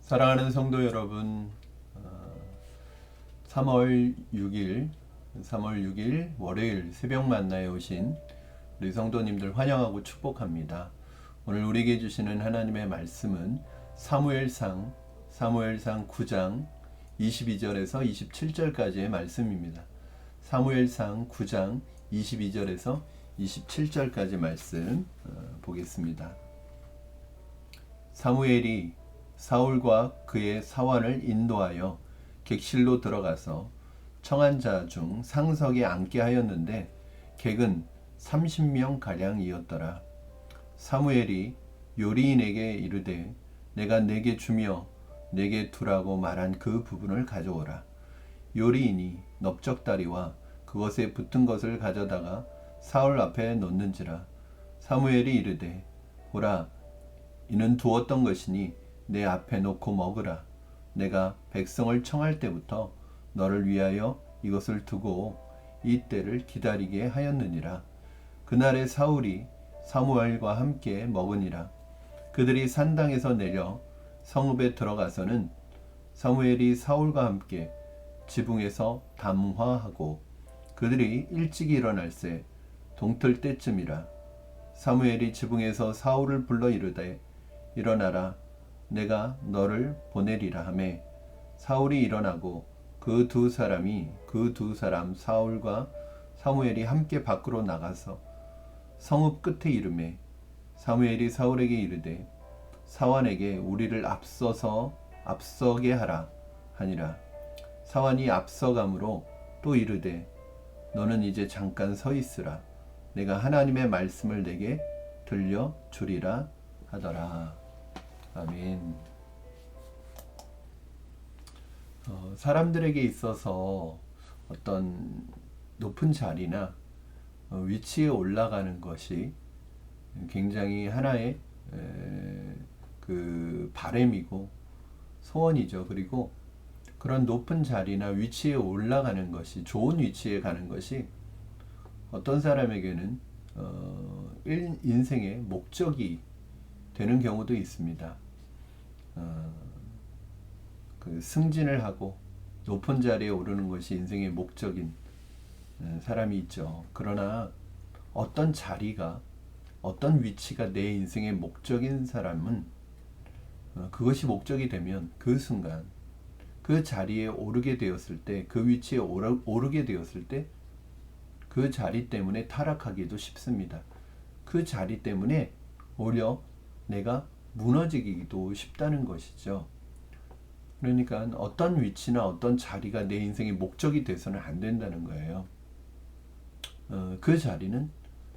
사랑하는 성도 여러분, 3월 6일, 월요일 새벽 만나에 오신 우리 성도님들 환영하고 축복합니다. 오늘 우리에게 주시는 하나님의 말씀은 사무엘상 9장 22절에서 27절까지의 말씀입니다. 사무엘상 9장 22절에서 27절까지 말씀 보겠습니다. 사무엘이 사울과 그의 사환을 인도하여 객실로 들어가서 청한 자 중 상석에 앉게 하였는데 객은 30명 가량이었더라. 사무엘이 요리인에게 이르되 내가 내게 주며 내게 두라고 말한 그 부분을 가져오라. 요리인이 넓적다리와 그것에 붙은 것을 가져다가 사울 앞에 놓는지라. 사무엘이 이르되 보라, 이는 두었던 것이니 내 앞에 놓고 먹으라. 내가 백성을 청할 때부터 너를 위하여 이것을 두고 이 때를 기다리게 하였느니라. 그날에 사울이 사무엘과 함께 먹으니라. 그들이 산당에서 내려 성읍에 들어가서는 사무엘이 사울과 함께 지붕에서 담화하고 그들이 일찍 일어날새 동틀 때쯤이라. 사무엘이 지붕에서 사울을 불러 이르되 일어나라, 내가 너를 보내리라 하매 사울이 일어나고 그 두 사람 사울과 사무엘이 함께 밖으로 나가서 성읍 끝에 이르매 사무엘이 사울에게 이르되 사환에게 우리를 앞서게 하라 하니라. 사환이 앞서감으로 또 이르되 너는 이제 잠깐 서 있으라. 내가 하나님의 말씀을 내게 들려 주리라 하더라. 아멘. 사람들에게 있어서 어떤 높은 자리나 위치에 올라가는 것이 굉장히 하나의 그 바람이고 소원이죠. 그리고 그런 높은 자리나 위치에 올라가는 것이, 좋은 위치에 가는 것이 어떤 사람에게는 인생의 목적이 되는 경우도 있습니다. 그 승진을 하고 높은 자리에 오르는 것이 인생의 목적인 사람이 있죠. 그러나 어떤 자리가, 어떤 위치가 내 인생의 목적인 사람은 그것이 목적이 되면 그 순간 그 자리에 오르게 되었을 때, 그 위치에 오르게 되었을 때 그 자리 때문에 타락하기도 쉽습니다. 그 자리 때문에 오히려 내가 무너지기도 쉽다는 것이죠. 그러니까 어떤 위치나 어떤 자리가 내 인생의 목적이 돼서는 안 된다는 거예요. 그 자리는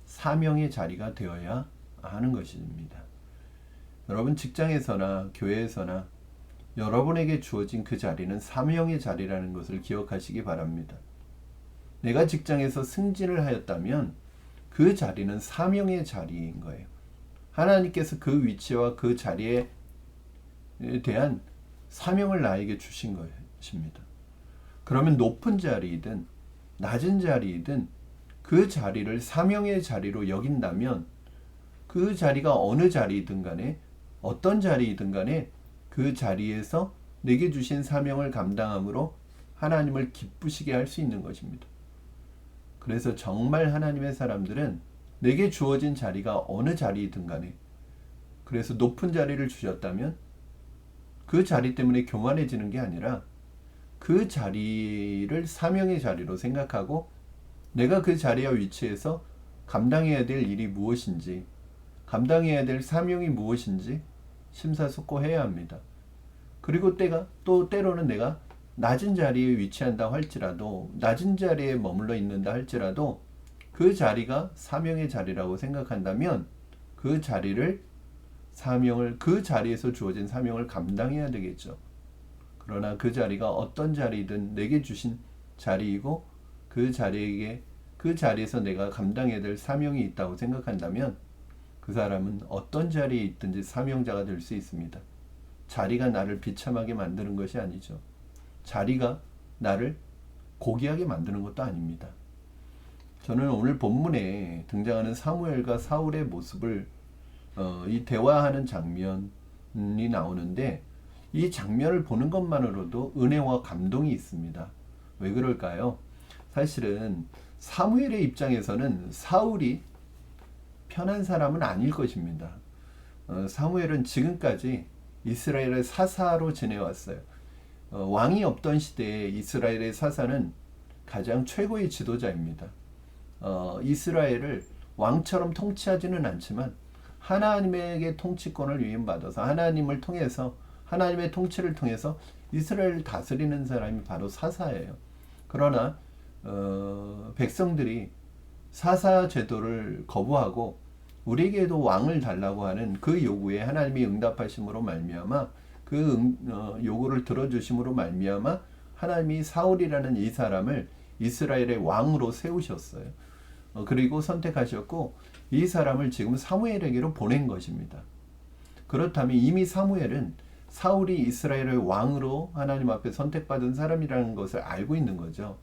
사명의 자리가 되어야 하는 것입니다. 여러분 직장에서나 교회에서나 여러분에게 주어진 그 자리는 사명의 자리라는 것을 기억하시기 바랍니다. 내가 직장에서 승진을 하였다면 그 자리는 사명의 자리인 거예요. 하나님께서 그 위치와 그 자리에 대한 사명을 나에게 주신 것입니다. 그러면 높은 자리이든 낮은 자리이든 그 자리를 사명의 자리로 여긴다면 그 자리가 어느 자리이든 간에, 어떤 자리이든 간에 그 자리에서 내게 주신 사명을 감당함으로 하나님을 기쁘시게 할 수 있는 것입니다. 그래서 정말 하나님의 사람들은 내게 주어진 자리가 어느 자리이든 간에, 그래서 높은 자리를 주셨다면 그 자리 때문에 교만해지는 게 아니라 그 자리를 사명의 자리로 생각하고 내가 그 자리와 위치에서 감당해야 될 일이 무엇인지, 감당해야 될 사명이 무엇인지 심사숙고해야 합니다. 그리고 때로는 내가 낮은 자리에 위치한다 할지라도, 낮은 자리에 머물러 있는다 할지라도 그 자리가 사명의 자리라고 생각한다면 그 자리에서 주어진 사명을 감당해야 되겠죠. 그러나 그 자리가 어떤 자리든 내게 주신 자리이고 그 자리에서 내가 감당해야 될 사명이 있다고 생각한다면 그 사람은 어떤 자리에 있든지 사명자가 될 수 있습니다. 자리가 나를 비참하게 만드는 것이 아니죠. 자리가 나를 고귀하게 만드는 것도 아닙니다. 저는 오늘 본문에 등장하는 사무엘과 사울의 모습을 이 대화하는 장면이 나오는데 이 장면을 보는 것만으로도 은혜와 감동이 있습니다. 왜 그럴까요? 사실은 사무엘의 입장에서는 사울이 편한 사람은 아닐 것입니다. 사무엘은 지금까지 이스라엘의 사사로 지내왔어요. 왕이 없던 시대에 이스라엘의 사사는 가장 최고의 지도자입니다. 이스라엘을 왕처럼 통치하지는 않지만 하나님에게 통치권을 위임받아서 하나님을 통해서 하나님의 통치를 통해서 이스라엘을 다스리는 사람이 바로 사사예요. 그러나 백성들이 사사 제도를 거부하고 우리에게도 왕을 달라고 하는 그 요구에 하나님이 응답하심으로 말미암아 요구를 들어주심으로 말미암아 하나님이 사울이라는 이 사람을 이스라엘의 왕으로 세우셨어요. 그리고 선택하셨고 이 사람을 지금 사무엘에게로 보낸 것입니다. 그렇다면 이미 사무엘은 사울이 이스라엘의 왕으로 하나님 앞에 선택받은 사람이라는 것을 알고 있는 거죠.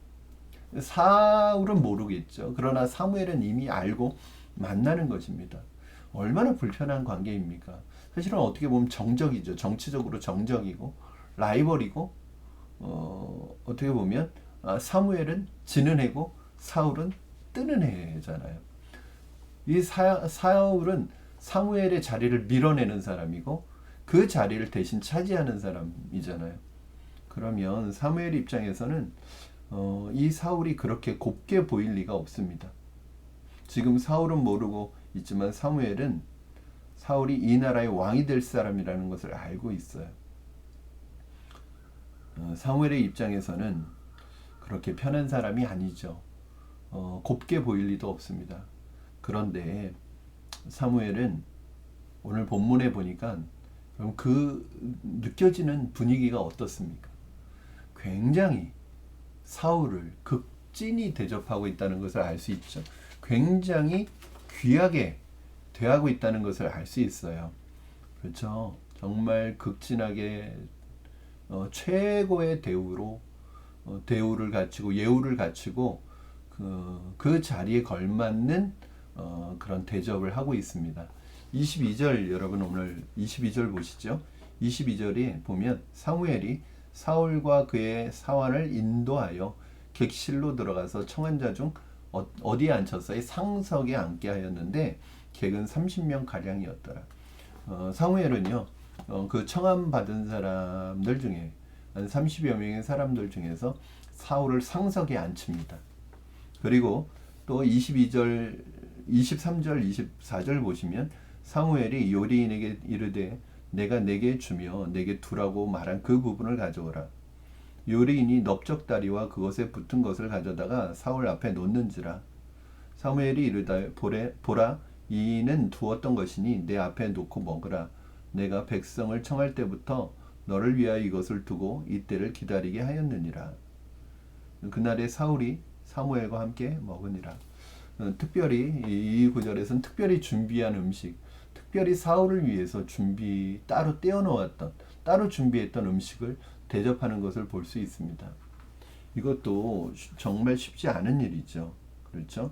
사울은 모르겠죠. 그러나 사무엘은 이미 알고 만나는 것입니다. 얼마나 불편한 관계입니까? 사실은 어떻게 보면 정적이죠. 정치적으로 정적이고 라이벌이고 어떻게 보면 사무엘은 지는 해고 사울은 뜨는 해잖아요. 이 사울은 사무엘의 자리를 밀어내는 사람이고 그 자리를 대신 차지하는 사람이잖아요. 그러면 사무엘 입장에서는 이 사울이 그렇게 곱게 보일 리가 없습니다. 지금 사울은 모르고 있지만 사무엘은 사울이 이 나라의 왕이 될 사람이라는 것을 알고 있어요. 사무엘의 입장에서는 그렇게 편한 사람이 아니죠. 곱게 보일 리도 없습니다. 그런데 사무엘은 오늘 본문에 보니까 그 느껴지는 분위기가 어떻습니까? 굉장히 사울을 극진히 대접하고 있다는 것을 알 수 있죠. 굉장히 귀하게 대하고 있다는 것을 알 수 있어요. 그렇죠. 정말 극진하게 최고의 대우를 갖추고 예우를 갖추고 그 자리에 걸맞는 그런 대접을 하고 있습니다. 22절 여러분 오늘 22절 보시죠. 22절에 보면 사무엘이 사울과 그의 사환을 인도하여 객실로 들어가서 청한자 중 어디에 앉혔어요? 상석에 앉게 하였는데 객은 30명 가량이었더라. 사무엘은요 그 청함 받은 사람들 중에 한 30여 명의 사람들 중에서 사울을 상석에 앉힙니다. 그리고 또 22절, 23절, 24절 보시면 사무엘이 요리인에게 이르되 내가 내게 주며 내게 두라고 말한 그 부분을 가져오라. 요리인이 넓적다리와 그것에 붙은 것을 가져다가 사울 앞에 놓는지라. 사무엘이 이르다 보라 이는 두었던 것이니 내 앞에 놓고 먹으라. 내가 백성을 청할 때부터 너를 위하여 이것을 두고 이때를 기다리게 하였느니라. 그날에 사울이 사무엘과 함께 먹으니라. 특별히 이 구절에서는 특별히 준비한 음식, 특별히 사울을 위해서 따로 떼어놓았던, 따로 준비했던 음식을 대접하는 것을 볼 수 있습니다. 이것도 정말 쉽지 않은 일이죠. 그렇죠?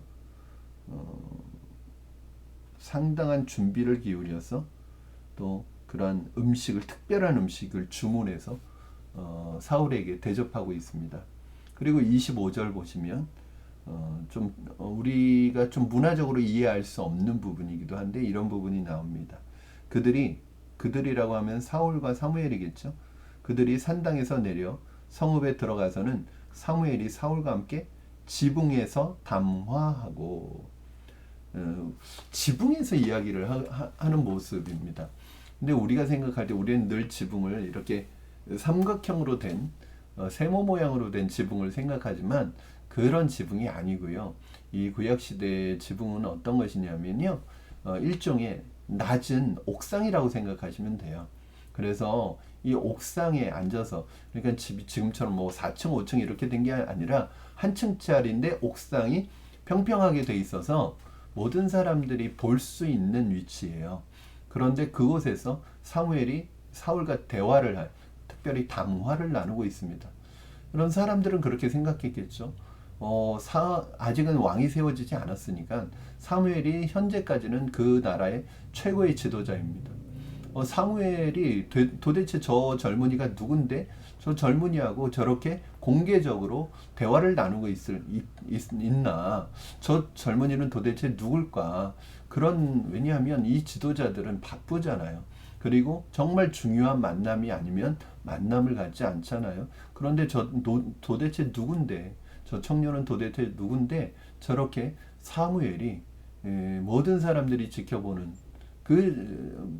상당한 준비를 기울여서 또 그러한 음식을, 특별한 음식을 주문해서 사울에게 대접하고 있습니다. 그리고 25절 보시면 우리가 좀 문화적으로 이해할 수 없는 부분이기도 한데 이런 부분이 나옵니다. 그들이라고 하면 사울과 사무엘이겠죠. 그들이 산당에서 내려 성읍에 들어가서는 사무엘이 사울과 함께 지붕에서 담화하고 지붕에서 이야기를 하는 모습입니다. 근데 우리가 생각할 때 우리는 늘 지붕을 이렇게 삼각형으로 된 세모 모양으로 된 지붕을 생각하지만 그런 지붕이 아니고요. 이 구약시대의 지붕은 어떤 것이냐면요. 일종의 낮은 옥상이라고 생각하시면 돼요. 그래서 이 옥상에 앉아서 그러니까 집이 지금처럼 뭐 4층, 5층 이렇게 된 게 아니라 한 층짜리인데 옥상이 평평하게 돼 있어서 모든 사람들이 볼 수 있는 위치예요. 그런데 그곳에서 사무엘이 사울과 특별히 담화를 나누고 있습니다. 그런 사람들은 그렇게 생각했겠죠. 아직은 왕이 세워지지 않았으니까 사무엘이 현재까지는 그 나라의 최고의 지도자입니다. 사무엘이 도대체 저 젊은이가 누군데 저 젊은이하고 저렇게 공개적으로 대화를 나누고 있나? 저 젊은이는 도대체 누굴까? 왜냐하면 이 지도자들은 바쁘잖아요. 그리고 정말 중요한 만남이 아니면 만남을 갖지 않잖아요. 그런데 도대체 누군데, 저 청년은 도대체 누군데 저렇게 사무엘이 모든 사람들이 지켜보는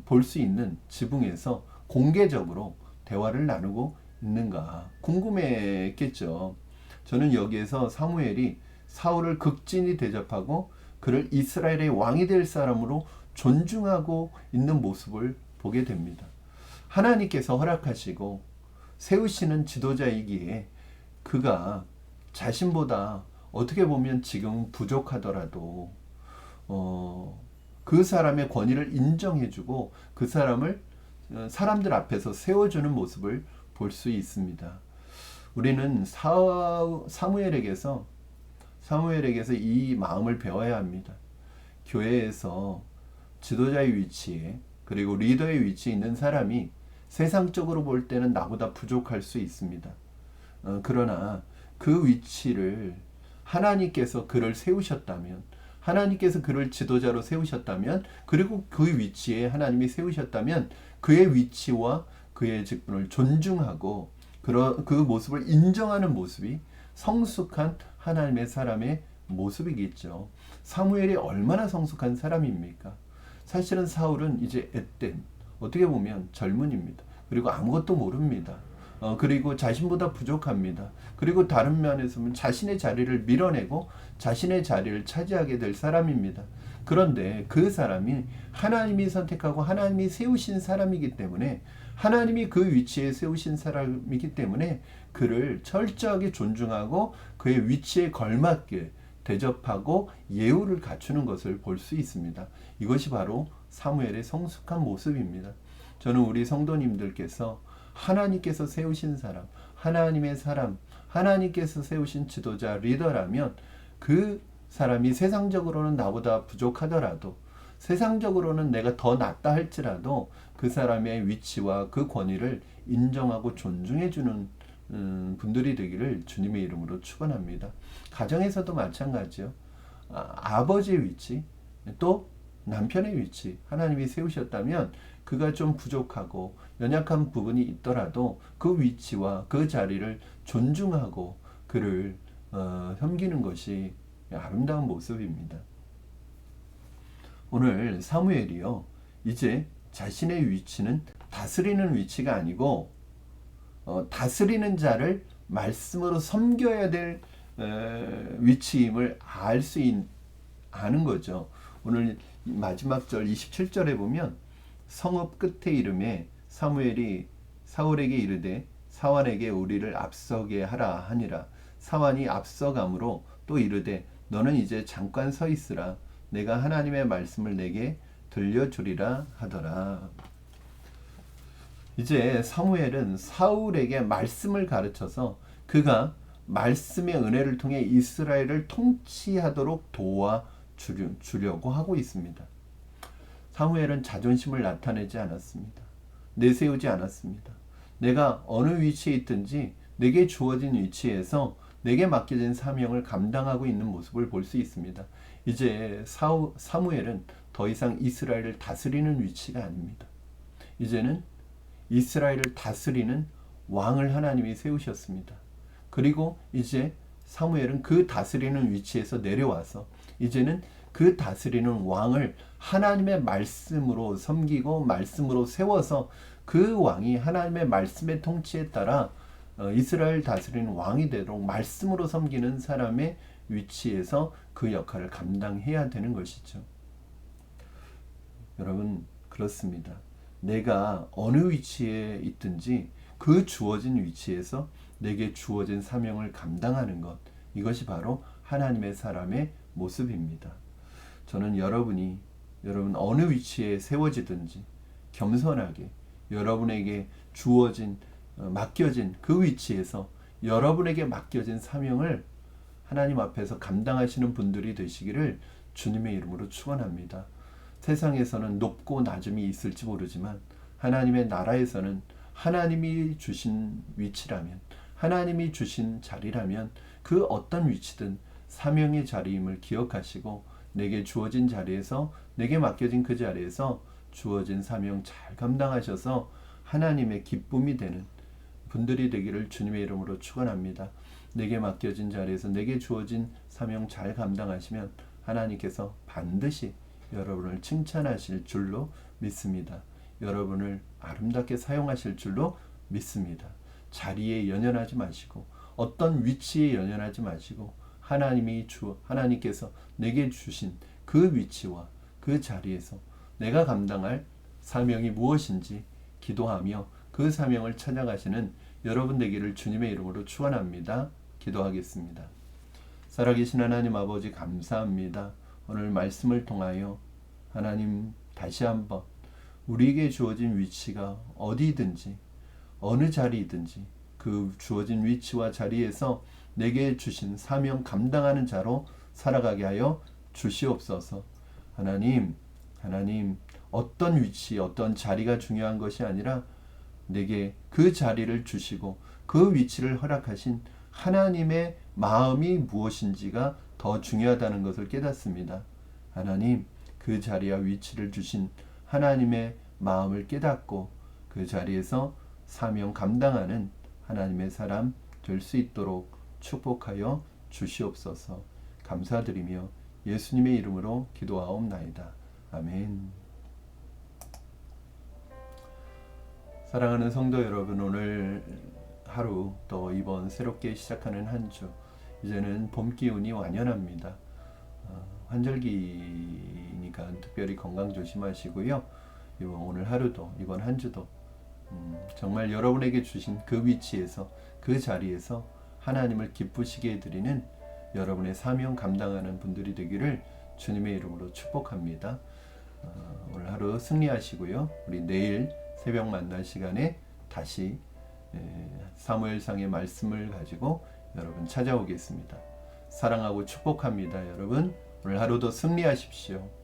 볼 수 있는 지붕에서 공개적으로 대화를 나누고 있는가 궁금했겠죠. 저는 여기에서 사무엘이 사울을 극진히 대접하고 그를 이스라엘의 왕이 될 사람으로 존중하고 있는 모습을 보게 됩니다. 하나님께서 허락하시고 세우시는 지도자이기에 그가 자신보다 어떻게 보면 지금 부족하더라도 그 사람의 권위를 인정해주고 그 사람을 사람들 앞에서 세워주는 모습을 볼 수 있습니다. 우리는 사무엘에게서 이 마음을 배워야 합니다. 교회에서 지도자의 위치에 그리고 리더의 위치에 있는 사람이 세상적으로 볼 때는 나보다 부족할 수 있습니다. 그러나 그 위치를 하나님께서 그를 세우셨다면, 하나님께서 그를 지도자로 세우셨다면, 그리고 그 위치에 하나님이 세우셨다면 그의 위치와 그의 직분을 존중하고 그 모습을 인정하는 모습이 성숙한 하나님의 사람의 모습이겠죠. 사무엘이 얼마나 성숙한 사람입니까? 사실은 사울은 이제 어떻게 보면 젊은입니다. 그리고 아무것도 모릅니다. 그리고 자신보다 부족합니다. 그리고 다른 면에서 보면 자신의 자리를 밀어내고 자신의 자리를 차지하게 될 사람입니다. 그런데 그 사람이 하나님이 선택하고 하나님이 세우신 사람이기 때문에, 하나님이 그 위치에 세우신 사람이기 때문에 그를 철저하게 존중하고 그의 위치에 걸맞게 대접하고 예우를 갖추는 것을 볼 수 있습니다. 이것이 바로 사무엘의 성숙한 모습입니다. 저는 우리 성도님들께서 하나님께서 세우신 사람, 하나님의 사람, 하나님께서 세우신 지도자, 리더라면 그 사람이 세상적으로는 나보다 부족하더라도, 세상적으로는 내가 더 낫다 할지라도 그 사람의 위치와 그 권위를 인정하고 존중해주는 분들이 되기를 주님의 이름으로 축원합니다. 가정에서도 마찬가지요. 아버지의 위치, 또 남편의 위치, 하나님이 세우셨다면 그가 좀 부족하고 연약한 부분이 있더라도 그 위치와 그 자리를 존중하고 그를 섬기는 것이 아름다운 모습입니다. 오늘 사무엘이요, 이제 자신의 위치는 다스리는 위치가 아니고 다스리는 자를 말씀으로 섬겨야 될 위치임을 아는 거죠. 오늘 마지막 절 27절에 보면 성읍 끝에 이름에 사무엘이 사울에게 이르되 사완에게 우리를 앞서게 하라 하니라. 사완이 앞서감으로 또 이르되 너는 이제 잠깐 서 있으라. 내가 하나님의 말씀을 내게 들려주리라 하더라. 이제 사무엘은 사울에게 말씀을 가르쳐서 그가 말씀의 은혜를 통해 이스라엘을 통치하도록 도와주려고 하고 있습니다. 사무엘은 자존심을 나타내지 않았습니다. 내세우지 않았습니다. 내가 어느 위치에 있든지 내게 주어진 위치에서 내게 맡겨진 사명을 감당하고 있는 모습을 볼 수 있습니다. 이제 사무엘은 더 이상 이스라엘을 다스리는 위치가 아닙니다. 이제는 이스라엘을 다스리는 왕을 하나님이 세우셨습니다. 그리고 이제 사무엘은 그 다스리는 위치에서 내려와서 이제는 그 다스리는 왕을 하나님의 말씀으로 섬기고 말씀으로 세워서 그 왕이 하나님의 말씀의 통치에 따라 이스라엘 다스리는 왕이 되도록 말씀으로 섬기는 사람의 위치에서 그 역할을 감당해야 되는 것이죠. 여러분, 그렇습니다. 내가 어느 위치에 있든지 그 주어진 위치에서 내게 주어진 사명을 감당하는 것, 이것이 바로 하나님의 사람의 모습입니다. 저는 여러분 어느 위치에 세워지든지 겸손하게 여러분에게 맡겨진 그 위치에서 여러분에게 맡겨진 사명을 하나님 앞에서 감당하시는 분들이 되시기를 주님의 이름으로 축원합니다. 세상에서는 높고 낮음이 있을지 모르지만 하나님의 나라에서는 하나님이 주신 위치라면, 하나님이 주신 자리라면 그 어떤 위치든 사명의 자리임을 기억하시고 내게 주어진 자리에서, 내게 맡겨진 그 자리에서 주어진 사명 잘 감당하셔서 하나님의 기쁨이 되는 분들이 되기를 주님의 이름으로 축원합니다. 내게 맡겨진 자리에서 내게 주어진 사명 잘 감당하시면 하나님께서 반드시 여러분을 칭찬하실 줄로 믿습니다. 여러분을 아름답게 사용하실 줄로 믿습니다. 자리에 연연하지 마시고 어떤 위치에 연연하지 마시고 하나님께서 내게 주신 그 위치와 그 자리에서 내가 감당할 사명이 무엇인지 기도하며 그 사명을 찾아가시는 여러분 되기를 주님의 이름으로 축원합니다. 기도하겠습니다. 살아계신 하나님 아버지 감사합니다. 오늘 말씀을 통하여 하나님 다시 한번 우리에게 주어진 위치가 어디든지 어느 자리이든지 그 주어진 위치와 자리에서 내게 주신 사명 감당하는 자로 살아가게 하여 주시옵소서. 하나님 어떤 위치, 어떤 자리가 중요한 것이 아니라 내게 그 자리를 주시고 그 위치를 허락하신 하나님의 마음이 무엇인지가 더 중요하다는 것을 깨닫습니다. 하나님, 그 자리와 위치를 주신 하나님의 마음을 깨닫고 그 자리에서 사명 감당하는 하나님의 사람 될 수 있도록 축복하여 주시옵소서. 감사드리며 예수님의 이름으로 기도하옵나이다. 아멘. 사랑하는 성도 여러분, 오늘 하루 또 이번 새롭게 시작하는 한 주, 이제는 봄 기운이 완연합니다. 환절기니까 특별히 건강 조심하시고요. 오늘 하루도 이번 한 주도 정말 여러분에게 주신 그 위치에서 그 자리에서 하나님을 기쁘시게 해드리는 여러분의 사명 감당하는 분들이 되기를 주님의 이름으로 축복합니다. 오늘 하루 승리하시고요. 우리 내일 새벽 만날 시간에 다시 사무엘상의 말씀을 가지고 여러분 찾아오겠습니다. 사랑하고 축복합니다. 여러분 오늘 하루도 승리하십시오.